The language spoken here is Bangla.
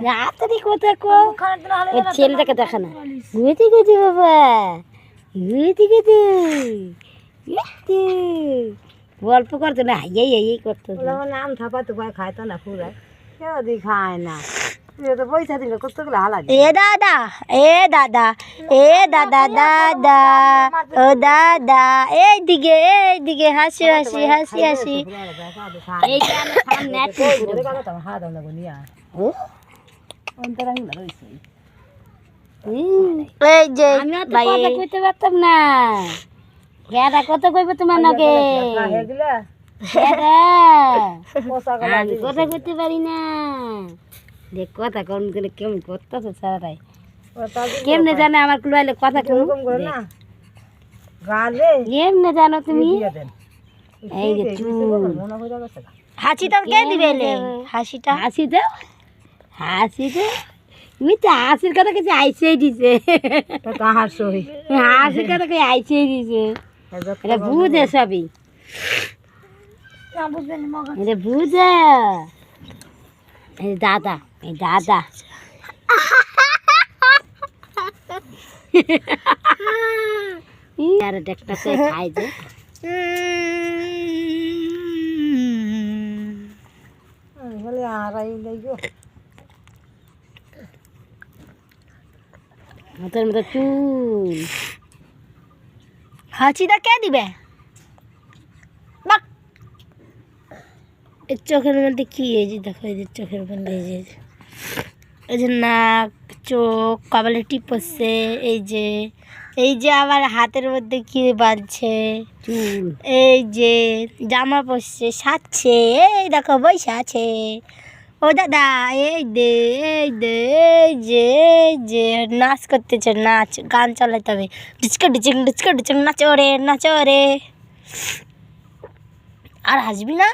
রাত্রি কোথায় কো ওই ছেলেটাকে দেখা না গুতি গুতি বাবা গুতি গুতি গল্প করতো না হাইয়াই হাইয়াই করতো নাম থাপা তো ভাই খাইতো না ফুরায় কেউ দি খায় না পয়সা দিলে কত গুলো হালা এ দাদা এ দাদা এ দাদা দাদা ও দাদা এইদিকে হাসি হাসি হাসি হাসি এই যে ভাই কইতে পারতাম না গেরা কত কইব তোমার নাকি কথা কইতে পারি না দেখ কথা কোন করে কেমন করতেছে সারাটাই কেমনে জানে আমার কুলাইলে কথা কেমন না গালে কেমনে জানো তুমি এই যে হাসিটা কে দিবে হাসিটা হাসি দাও তুমি তো হাসির কথা কিছু আইসেই দিছে হাসির কথা কিছু আইসেই দিছে এটা বুঝে সবই এটা বুঝে এই দাদা আর একটা খাই যে হাতের মতো চুল হাঁচিটা কে দিবে এর চোখের মধ্যে কি এই যে দেখো এই যে চোখের মধ্যে এই যে নাক চোখ কপালে টিপ পড়ছে এই যে আবার হাতের মধ্যে কি বাঁধছে চুল এই যে জামা পরছে সাজছে এই দেখো বসে আছে ও দাদা এই যে নাচ করতেছে নাচ গান চালাতে হবে ডিচকা ডিচিং নাচো রে আর হাসবি না